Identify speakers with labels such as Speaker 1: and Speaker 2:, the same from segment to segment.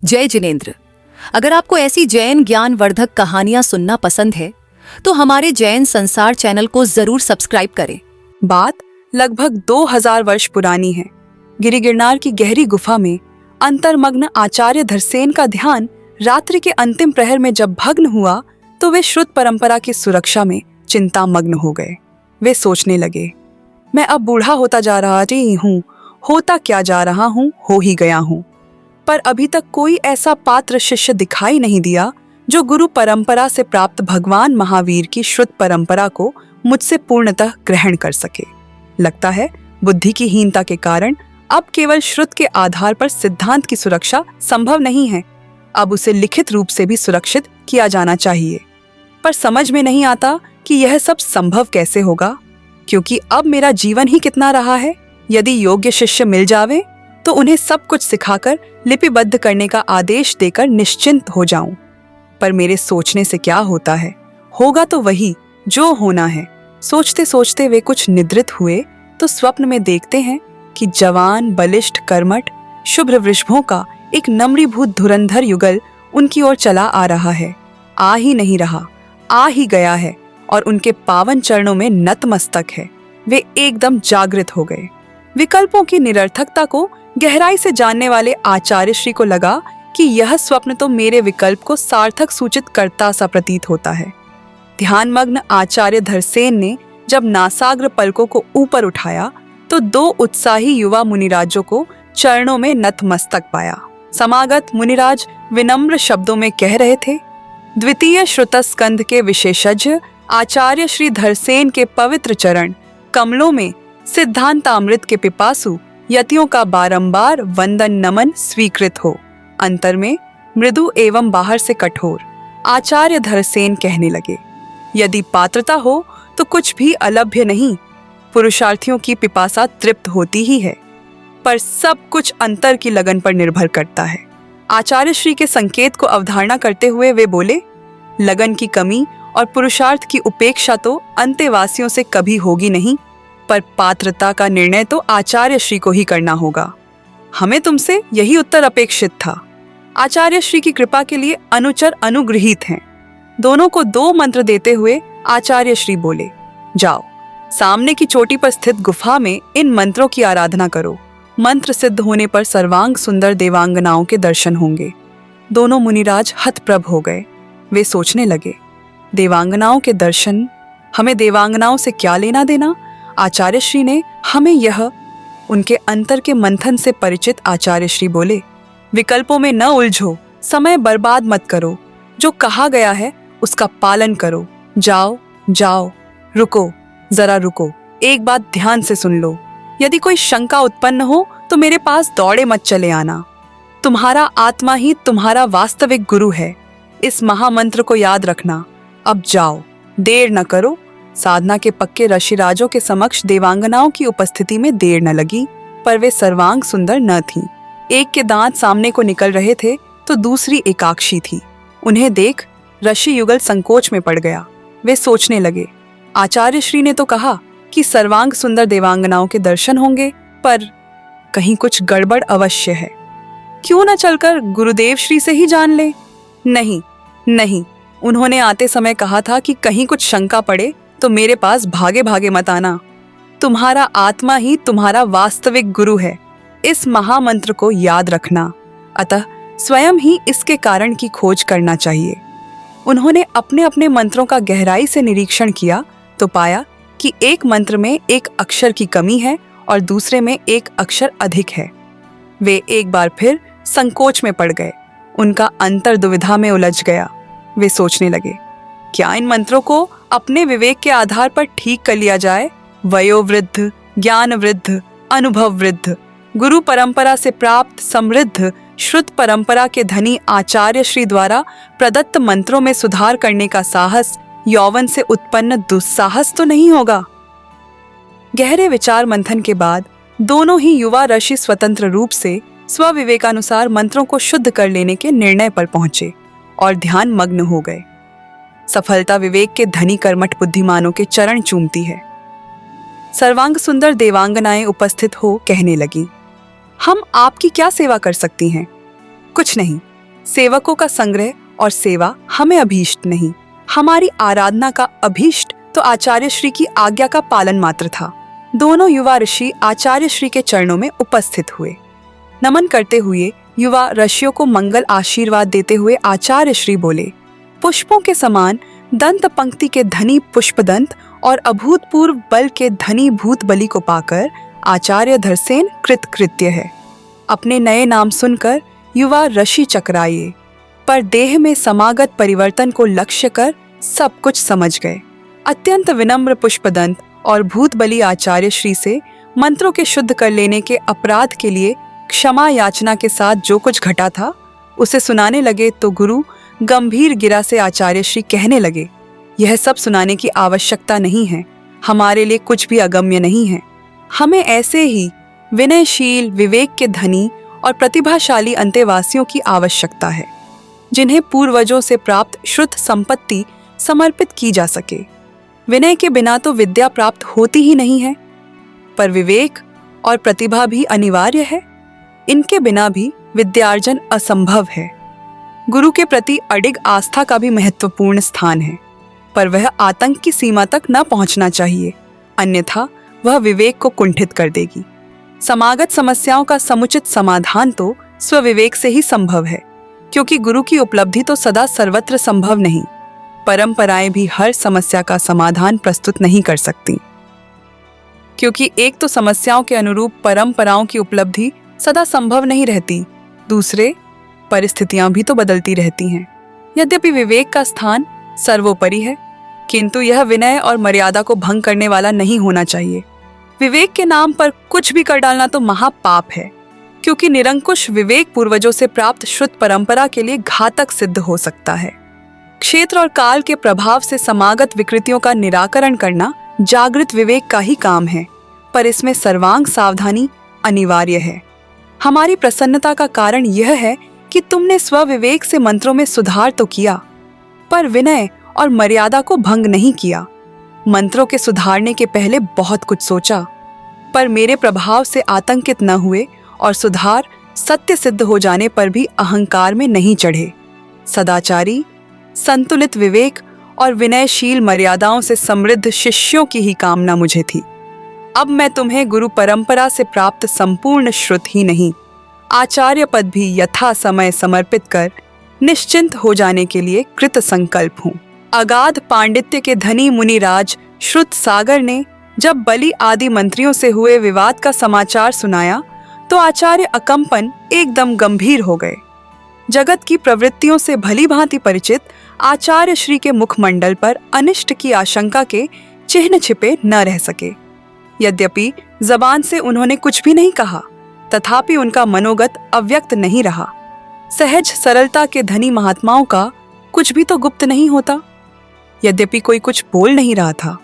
Speaker 1: जय जिनेंद्र। अगर आपको ऐसी जैन ज्ञानवर्धक कहानियां सुनना पसंद है तो हमारे जैन संसार चैनल को जरूर सब्सक्राइब करें।
Speaker 2: बात लगभग 2000 वर्ष पुरानी है। गिरि गिरनार की गहरी गुफा में अंतर्मग्न आचार्य धरसेन का ध्यान रात्रि के अंतिम प्रहर में जब भग्न हुआ तो वे श्रुत परंपरा की सुरक्षा में चिंतामग्न हो गए। वे सोचने लगे, मैं अब बूढ़ा होता जा रहा हूँ, होता क्या जा रहा हूँ, हो ही गया हूँ। पर अभी तक कोई ऐसा पात्र शिष्य दिखाई नहीं दिया जो गुरु परंपरा से प्राप्त भगवान महावीर की श्रुत परंपरा को मुझसे पूर्णतः ग्रहण कर सके। लगता है बुद्धि की हीनता के कारण अब केवल श्रुत के आधार पर सिद्धांत की सुरक्षा संभव नहीं है। अब उसे लिखित रूप से भी सुरक्षित किया जाना चाहिए। पर समझ में नहीं आता कि यह सब संभव कैसे होगा, क्योंकि अब मेरा जीवन ही कितना रहा है। यदि योग्य शिष्य मिल जावे तो उन्हें सब कुछ सिखाकर लिपिबद्ध करने का आदेश देकर निश्चिंत हो जाऊं। पर मेरे सोचने से क्या होता है, होगा तो वही जो होना है। सोचते सोचते वे कुछ निद्रित हुए तो स्वप्न में देखते हैं कि जवान बलिष्ठ कर्मठ शुभ्र वृषभों का एक नम्रीभूत धुरंधर युगल उनकी ओर चला आ रहा है। आ ही नहीं रहा, आ ही गया है और उनके पावन चरणों में नतमस्तक है। वे एकदम जागृत हो गए। विकल्पों की निरर्थकता को गहराई से जानने वाले आचार्य श्री को लगा कि यह स्वप्न तो मेरे विकल्प को सार्थक सूचित करता सा प्रतीत होता है। ध्यानमग्न आचार्य धरसेन ने जब नासाग्र पलकों को ऊपर उठाया तो दो उत्साही युवा मुनिराजों को चरणों में नतमस्तक पाया। समागत मुनिराज विनम्र शब्दों में कह रहे थे, द्वितीय श्रुतस्कंध के विशेषज्ञ आचार्य श्री धरसेन के पवित्र चरण कमलों में सिद्धांतामृत के पिपासु यतियों का बारंबार वंदन नमन स्वीकृत हो। अंतर में मृदु एवं बाहर से कठोर आचार्य धरसेन कहने लगे, यदि पात्रता हो तो कुछ भी अलभ्य नहीं। पुरुषार्थियों की पिपासा तृप्त होती ही है, पर सब कुछ अंतर की लगन पर निर्भर करता है। आचार्य श्री के संकेत को अवधारणा करते हुए वे बोले, लगन की कमी और पुरुषार्थ की उपेक्षा तो अंतेवासियों से कभी होगी नहीं, पर पात्रता का निर्णय तो आचार्य श्री को ही करना होगा। हमें तुमसे यही उत्तर अपेक्षित था। आचार्य श्री की कृपा के लिए अनुचर अनुगृहीत हैं। दोनों को दो मंत्र देते हुए आचार्य श्री बोले, जाओ सामने की चोटी पर स्थित गुफा में इन मंत्रों की आराधना करो। मंत्र सिद्ध होने पर सर्वांग सुंदर देवांगनाओं के दर्शन होंगे। दोनों मुनिराज हतप्रभ हो गए। वे सोचने लगे, देवांगनाओं के दर्शन, हमें देवांगनाओं से क्या लेना देना। आचार्य श्री ने हमें यह, उनके अंतर के मंथन से परिचित आचार्य श्री बोले, विकल्पों में न उलझो, समय बर्बाद मत करो, जो कहा गया है उसका पालन करो। जाओ जाओ, रुको, जरा रुको, एक बात ध्यान से सुन लो। यदि कोई शंका उत्पन्न हो तो मेरे पास दौड़े मत चले आना। तुम्हारा आत्मा ही तुम्हारा वास्तविक गुरु है। इस महामंत्र को याद रखना। अब जाओ, देर न करो। साधना के पक्के ऋषिराजों के समक्ष देवांगनाओं की उपस्थिति में देर न लगी, पर वे सर्वांग सुंदर न थीं। एक के दांत सामने को निकल रहे थे तो दूसरी एकाक्षी थी। उन्हें देख ऋषि युगल संकोच में पड़ गया। वे सोचने लगे, आचार्य श्री ने तो कहा कि सर्वांग सुंदर देवांगनाओं के दर्शन होंगे, पर कहीं कुछ गड़बड़ अवश्य है। क्यों न चलकर गुरुदेव श्री से ही जान ले। नहीं नहीं, उन्होंने आते समय कहा था कि कहीं कुछ शंका पड़े तो मेरे पास भागे भागे मत आना। तुम्हारा आत्मा ही तुम्हारा वास्तविक गुरु है। इस महामंत्र को याद रखना, अतः स्वयं ही इसके कारण की खोज करना चाहिए। उन्होंने अपने अपने मंत्रों का गहराई से निरीक्षण किया तो पाया कि एक मंत्र में एक अक्षर की कमी है और दूसरे में एक अक्षर अधिक है। वे एक बार फिर संकोच में पड़ गए। उनका अंतर दुविधा में उलझ गया। वे सोचने लगे, क्या इन मंत्रों को अपने विवेक के आधार पर ठीक कर लिया जाए। वयोवृद्ध, ज्ञान वृद्ध, अनुभव वृद्ध, गुरु परंपरा से प्राप्त समृद्ध श्रुत परंपरा के धनी आचार्य श्री द्वारा प्रदत्त मंत्रों में सुधार करने का साहस यौवन से उत्पन्न दुस्साहस तो नहीं होगा। गहरे विचार मंथन के बाद दोनों ही युवा ऋषि स्वतंत्र रूप से स्वविवेकानुसार मंत्रों को शुद्ध कर लेने के निर्णय पर पहुंचे और ध्यान मग्न हो गए। सफलता विवेक के धनी कर्मठ बुद्धिमानों के चरण चूमती है। सर्वांग सुंदर देवांगनाएं उपस्थित हो कहने लगी, हम आपकी क्या सेवा कर सकती हैं। कुछ नहीं, सेवकों का संग्रह और सेवा हमें अभीष्ट नहीं। हमारी आराधना का अभीष्ट तो आचार्य श्री की आज्ञा का पालन मात्र था। दोनों युवा ऋषि आचार्य श्री के चरणों में उपस्थित हुए। नमन करते हुए युवा ऋषियों को मंगल आशीर्वाद देते हुए आचार्य श्री बोले, पुष्पों के समान दंत पंक्ति के धनी पुष्पदंत और अभूतपूर्व बल के धनी भूत बलि को पाकर आचार्य धरसेन कृतकृत्य है। अपने नए नाम सुनकर युवा ऋषि चकराए, पर देह में समागत परिवर्तन को लक्ष्य कर सब कुछ समझ गए। अत्यंत विनम्र पुष्पदंत और भूत बलि आचार्य श्री से मंत्रों के शुद्ध कर लेने के अपराध के लिए क्षमा याचना के साथ जो कुछ घटा था उसे सुनाने लगे तो गुरु गंभीर गिरा से आचार्य श्री कहने लगे, यह सब सुनाने की आवश्यकता नहीं है, हमारे लिए कुछ भी अगम्य नहीं है। हमें ऐसे ही विनयशील, विवेक के धनी और प्रतिभाशाली अंतेवासियों की आवश्यकता है, जिन्हें पूर्वजों से प्राप्त शुद्ध संपत्ति समर्पित की जा सके। विनय के बिना तो विद्या प्राप्त होती ही नहीं है, पर विवेक और प्रतिभा भी अनिवार्य है। इनके बिना भी विद्यार्जन असंभव है। गुरु के प्रति अडिग आस्था का भी महत्वपूर्ण स्थान है, पर वह आतंक की सीमा तक न पहुंचना चाहिए, अन्यथा वह विवेक को कुंठित कर देगी। समागत समस्याओं का समुचित समाधान तो स्वविवेक से ही संभव है, क्योंकि गुरु की उपलब्धि तो सदा सर्वत्र संभव नहीं। परंपराएं भी हर समस्या का समाधान प्रस्तुत नहीं कर सकती, क्योंकि एक तो समस्याओं के अनुरूप परंपराओं की उपलब्धि सदा संभव नहीं रहती, दूसरे परिस्थितियां भी तो बदलती रहती हैं। यद्यपि विवेक का स्थान सर्वोपरि है, किंतु यह विनय और मर्यादा को भंग करने वाला नहीं होना चाहिए। विवेक के नाम पर कुछ भी कर डालना तो महापाप है, क्योंकि निरंकुश विवेक पूर्वजों से प्राप्त शुद्ध परंपरा के लिए घातक सिद्ध हो सकता है। क्षेत्र और काल के प्रभाव से समागत विकृतियों का निराकरण करना जागृत विवेक का ही काम है, पर इसमें सर्वांग सावधानी अनिवार्य है। हमारी प्रसन्नता का कारण यह है कि तुमने स्वविवेक से मंत्रों में सुधार तो किया, पर विनय और मर्यादा को भंग नहीं किया। मंत्रों के सुधारने के पहले बहुत कुछ सोचा, पर मेरे प्रभाव से आतंकित न हुए और सुधार सत्य सिद्ध हो जाने पर भी अहंकार में नहीं चढ़े। सदाचारी, संतुलित विवेक और विनयशील मर्यादाओं से समृद्ध शिष्यों की ही कामना मुझे थी। अब मैं तुम्हें गुरु परंपरा से प्राप्त संपूर्ण श्रुत ही नहीं, आचार्य पद भी यथा समय समर्पित कर निश्चिंत हो जाने के लिए कृत संकल्प हूँ। अगाध पांडित्य के धनी मुनिराज श्रुत सागर ने जब बलि आदि मंत्रियों से हुए विवाद का समाचार सुनाया तो आचार्य अकंपन एकदम गंभीर हो गए। जगत की प्रवृत्तियों से भली भांति परिचित आचार्य श्री के मुखमंडल पर अनिष्ट की आशंका के चिन्ह छिपे न रह सके। यद्यपि जबान से उन्होंने कुछ भी नहीं कहा, तथापि उनका मनोगत अव्यक्त नहीं रहा। सहज सरलता के धनी महात्माओं का कुछ भी तो गुप्त नहीं होता। यद्यपि कोई कुछ बोल नहीं रहा था,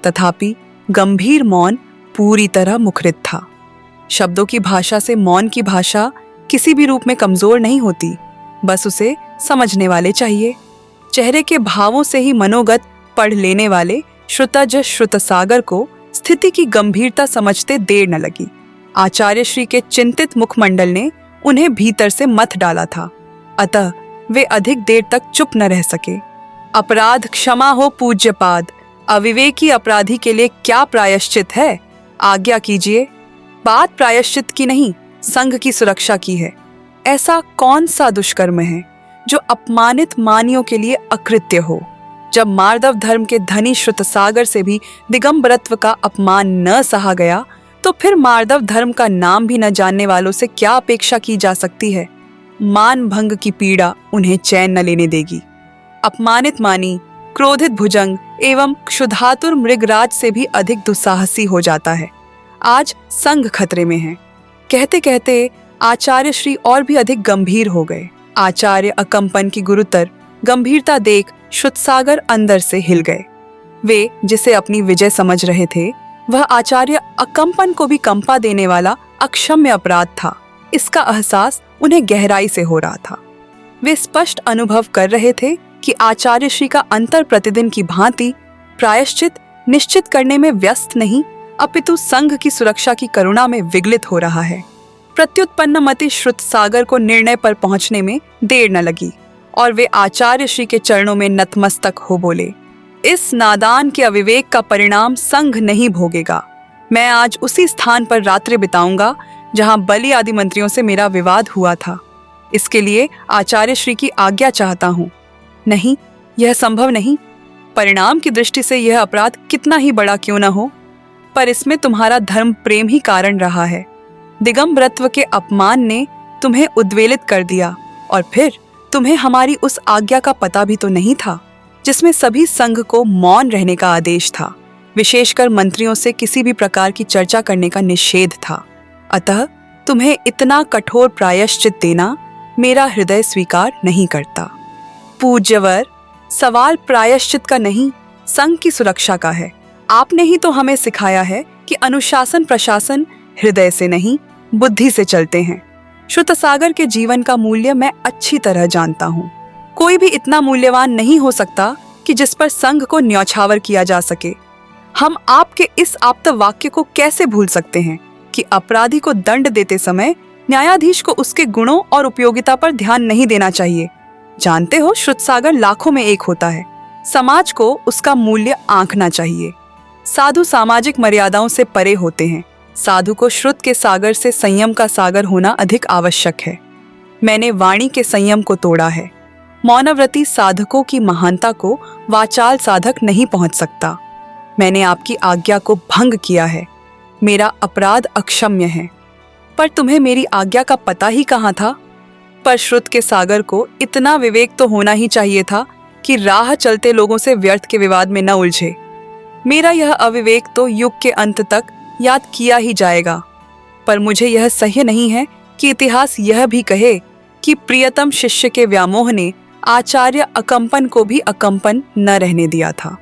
Speaker 2: तथापि गंभीर मौन पूरी तरह मुखरित था। शब्दों की भाषा से मौन की भाषा किसी भी रूप में कमजोर नहीं होती, बस उसे समझने वाले चाहिए। चेहरे के भावों से ही मनोगत पढ़ लेने वाले श्रुतज श्रुतसागर को स्थिति की गंभीरता समझते देर न लगी। आचार्य श्री के चिंतित मुखमंडल ने उन्हें भीतर से मथ डाला था, अतः वे अधिक देर तक चुप न रह सके। अपराध क्षमा हो पूज्यपाद, अविवेकी अपराधी के लिए क्या प्रायश्चित है, आज्ञा कीजिए। बात प्रायश्चित की नहीं, संघ की सुरक्षा की है। ऐसा कौन सा दुष्कर्म है जो अपमानित मानियों के लिए अकृत्य हो। जब मार्दव धर्म के धनी श्रुतसागर से भी दिगंबरत्व का अपमान न सहा गया, तो फिर मार्दव धर्म का नाम भी न जानने वालों से क्या अपेक्षा की जा सकती है। मान भंग की पीड़ा उन्हें चैन न लेने देगी। अपमानित मानी, क्रोधित भुजंग एवं क्षुधातुर मृगराज से भी अधिक दुस्साहसी हो जाता है। आज संघ खतरे में है। कहते कहते आचार्य श्री और भी अधिक गंभीर हो गए। आचार्य अकंपन की गुरुतर गंभीरता देख श्रुतसागर अंदर से हिल गए। वे जिसे अपनी विजय समझ रहे थे, वह आचार्य अकंपन को भी कंपा देने वाला अक्षम्य अपराध था। इसका एहसास उन्हें गहराई से हो रहा था। वे स्पष्ट अनुभव कर रहे थे कि आचार्य श्री का अंतर प्रतिदिन की भांति प्रायश्चित निश्चित करने में व्यस्त नहीं, अपितु संघ की सुरक्षा की करुणा में विगलित हो रहा है। प्रत्युत्पन्नमति श्रुतसागर को निर्णय पर पहुंचने में देर न लगी और वे आचार्य श्री के चरणों में नतमस्तक हो बोले, इस नादान के अविवेक का परिणाम संघ नहीं भोगेगा। मैं आज उसी स्थान पर रात्रि बिताऊंगा जहां बलि आदि मंत्रियों से मेरा विवाद हुआ था। इसके लिए आचार्य श्री की आज्ञा चाहता हूं। नहीं, यह संभव नहीं। परिणाम की दृष्टि से यह अपराध कितना ही बड़ा क्यों न हो, पर इसमें तुम्हारा धर्म प्रेम ही कारण रहा है। दिगंबरत्व के अपमान ने तुम्हें उद्वेलित कर दिया और फिर तुम्हें हमारी उस आज्ञा का पता भी तो नहीं था जिसमें सभी संघ को मौन रहने का आदेश था। विशेषकर मंत्रियों से किसी भी प्रकार की चर्चा करने का निषेध था। अतः तुम्हें इतना कठोर प्रायश्चित देना मेरा हृदय स्वीकार नहीं करता। पूज्यवर, सवाल प्रायश्चित का नहीं, संघ की सुरक्षा का है। आपने ही तो हमें सिखाया है कि अनुशासन प्रशासन हृदय से नहीं, बुद्धि से चलते हैं। श्रुतसागर के जीवन का मूल्य मैं अच्छी तरह जानता हूँ। कोई भी इतना मूल्यवान नहीं हो सकता कि जिस पर संघ को न्यौछावर किया जा सके। हम आपके इस आप्त वाक्य को कैसे भूल सकते हैं कि अपराधी को दंड देते समय न्यायाधीश को उसके गुणों और उपयोगिता पर ध्यान नहीं देना चाहिए। जानते हो, श्रुतसागर लाखों में एक होता है। समाज को उसका मूल्य आंकना चाहिए। साधु सामाजिक मर्यादाओं से परे होते हैं। साधु को श्रुत के सागर से संयम का सागर होना अधिक आवश्यक है। मैंने वाणी के संयम को तोड़ा है। मौनव्रती साधकों की महानता को वाचाल साधक नहीं पहुंच सकता। मैंने आपकी आज्ञा को भंग किया है। मेरा अपराध अक्षम्य है। पर तुम्हें मेरी आज्ञा का पता ही कहाँ था? पर श्रुत के सागर को इतना विवेक तो होना ही चाहिए था कि राह चलते लोगों से व्यर्थ के विवाद में न उलझे। मेरा यह अविवेक तो युग के अंत तक याद किया ही जाएगा। पर मुझे यह सह्य नहीं है कि इतिहास यह भी कहे कि प्रियतम शिष्य के व्यामोह ने आचार्य अकंपन को भी अकंपन न रहने दिया था।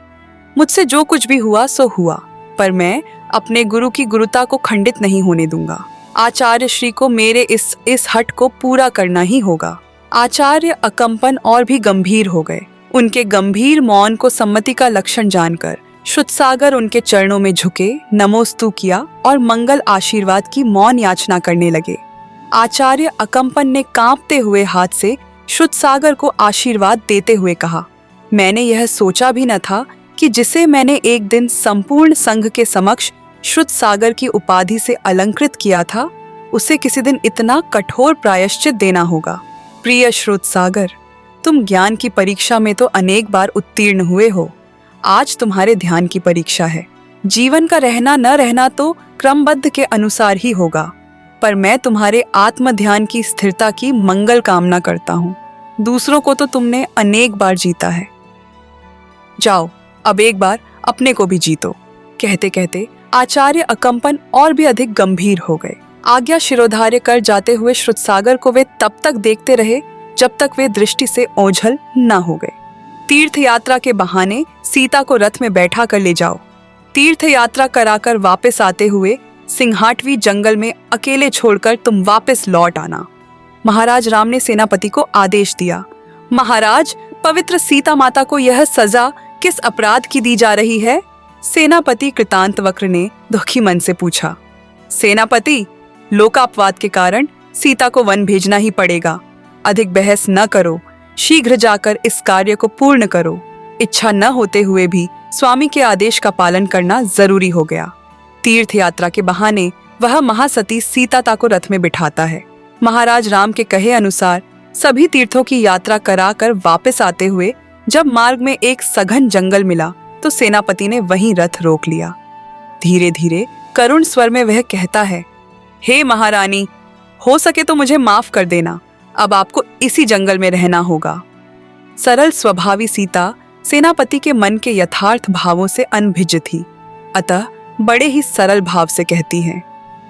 Speaker 2: मुझसे जो कुछ भी हुआ सो हुआ, पर मैं अपने गुरु की गुरुता को खंडित नहीं होने दूंगा। आचार्य श्री को मेरे इस हट को पूरा करना ही होगा। आचार्य अकंपन और भी गंभीर हो गए। उनके गंभीर मौन को सम्मति का लक्षण जानकर श्रुतसागर उनके चरणों में झुके, नमोस्तु किया और मंगल आशीर्वाद की मौन याचना करने लगे। आचार्य अकंपन ने कांपते हुए हाथ से श्रुतसागर को आशीर्वाद देते हुए कहा, मैंने यह सोचा भी न था कि जिसे मैंने एक दिन संपूर्ण संघ के समक्ष श्रुतसागर की उपाधि से अलंकृत किया था, उसे किसी दिन इतना कठोर प्रायश्चित देना होगा। प्रिय श्रुतसागर, तुम ज्ञान की परीक्षा में तो अनेक बार उत्तीर्ण हुए हो। आज तुम्हारे ध्यान की परीक्षा है। जीवन का रहना न रहना तो क्रमबद्ध के अनुसार ही होगा, पर मैं तुम्हारे आत्म ध्यान की स्थिरता की मंगल कामना करता हूँ। दूसरों को तो तुमने अनेक बार जीता है। जाओ, अब एक बार अपने को भी जीतो। कहते कहते आचार्य अकंपन और भी अधिक गंभीर हो गए। आज्ञा शिरोधार्य कर जाते हुए श्रुतसागर को वे तब तक देखते रहे जब तक वे दृष्टि से ओझल न हो गए। तीर्थ यात्रा के बहाने सीता को रथ में बैठा कर ले जाओ। तीर्थ यात्रा कराकर वापस आते हुए सिंहाटवी जंगल में अकेले छोड़कर तुम वापस लौट आना। महाराज राम ने सेनापति को आदेश दिया। महाराज, पवित्र सीता माता को यह सजा किस अपराध की दी जा रही है? सेनापति कृतांतवक्र ने दुखी मन से पूछा। सेनापति, लोकापवाद के कारण सीता को वन भेजना ही पड़ेगा। अधिक बहस न करो, शीघ्र जाकर इस कार्य को पूर्ण करो। इच्छा न होते हुए भी स्वामी के आदेश का पालन करना जरूरी हो गया। तीर्थ यात्रा के बहाने वह महासती सीता को रथ में बिठाता है। महाराज राम के कहे अनुसार सभी तीर्थों की यात्रा कराकर वापस आते हुए जब मार्ग में एक सघन जंगल मिला तो सेनापति ने वहीं रथ रोक लिया। धीरे धीरे करुण स्वर में वह कहता है, हे महारानी, हो सके तो मुझे माफ कर देना। अब आपको इसी जंगल में रहना होगा। सरल स्वभावी सीता सेनापति के मन के यथार्थ भावों से अनभिज्ञ थी, अतः बड़े ही सरल भाव से कहती है,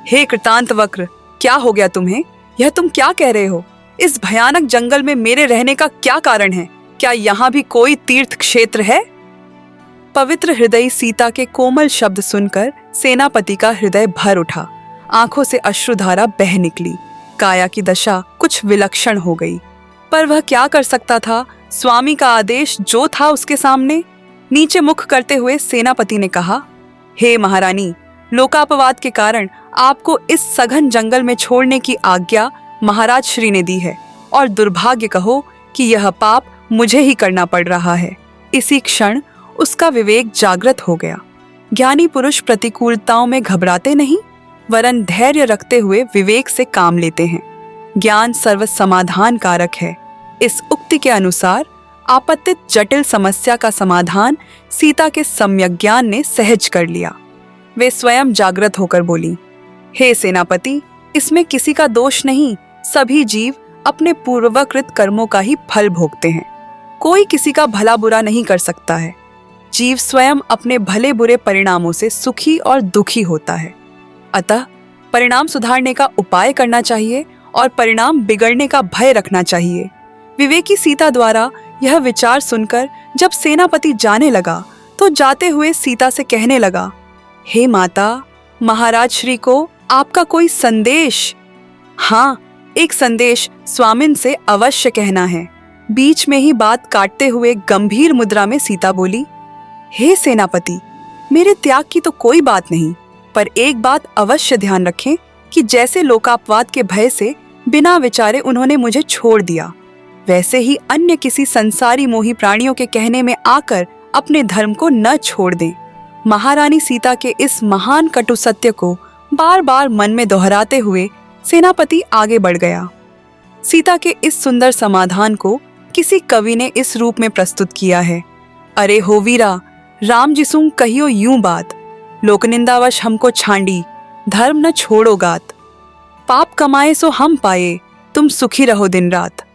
Speaker 2: हे कृतांतवक्र, क्या हो गया तुम्हें? यह तुम क्या कह रहे हो? इस भयानक जंगल में मेरे रहने का क्या कारण है? क्या यहाँ भी कोई तीर्थ क्षेत्र है? पवित्र हृदयी सीता के कोमल शब्द सुनकर सेनापति का हृदय भर उठा। आंखों से अश्रुधारा बह निकली। काया की दशा कुछ विलक्षण हो गई, पर वह क्या कर सकता था? स्वामी का आदेश जो था उसके सामने। नीचे मुख करते हुए सेनापति ने कहा, हे महारानी, लोकापवाद के कारण आपको इस सघन जंगल में छोड़ने की आज्ञा महाराज श्री ने दी है और दुर्भाग्य कहो कि यह पाप मुझे ही करना पड़ रहा है। इसी क्षण उसका विवेक जागृत हो गया। ज्ञानी पुरुष प्रतिकूलताओं में घबराते नहीं, वरन धैर्य रखते हुए विवेक से काम लेते हैं। ज्ञान सर्व समाधान कारक है। इस उक्ति के अनुसार आपत्तित जटिल समस्या का समाधान सीता के सम्यक ज्ञान ने सहज कर लिया। वे स्वयं जागृत होकर बोली, हे सेनापति, इसमें किसी का दोष नहीं। सभी जीव अपने पूर्वकृत कर्मों का ही फल भोगते हैं। कोई किसी का भला बुरा नहीं कर सकता है। जीव स्वयं अपने भले बुरे परिणामों से सुखी और दुखी होता है। अतः परिणाम सुधारने का उपाय करना चाहिए और परिणाम बिगड़ने का भय रखना चाहिए। विवेकी सीता द्वारा यह विचार सुनकर जब सेनापति जाने लगा तो जाते हुए सीता से कहने लगा, हे माता, महाराज श्री को आपका कोई संदेश? हाँ, एक संदेश स्वामिन से अवश्य कहना है। बीच में ही बात काटते हुए गंभीर मुद्रा में सीता बोली, हे सेनापति, मेरे त्याग की तो कोई बात नहीं, पर एक बात अवश्य ध्यान रखें कि जैसे लोकापवाद के भय से बिना विचारे उन्होंने मुझे छोड़ दिया, वैसे ही अन्य किसी संसारी मोही प्राणियों के कहने में आकर अपने धर्म को न छोड़ दें। महारानी सीता के इस महान कटु सत्य को बार बार मन में दोहराते हुए सेनापति आगे बढ़ गया। सीता के इस सुंदर समाधान को किसी कवि ने इस रूप में प्रस्तुत किया है, अरे हो वीरा, राम जिसुम कहियो यूं बात, लोकनिंदावश हमको छांडी, धर्म न छोड़ो गात। पाप कमाए सो हम पाए, तुम सुखी रहो दिन रात।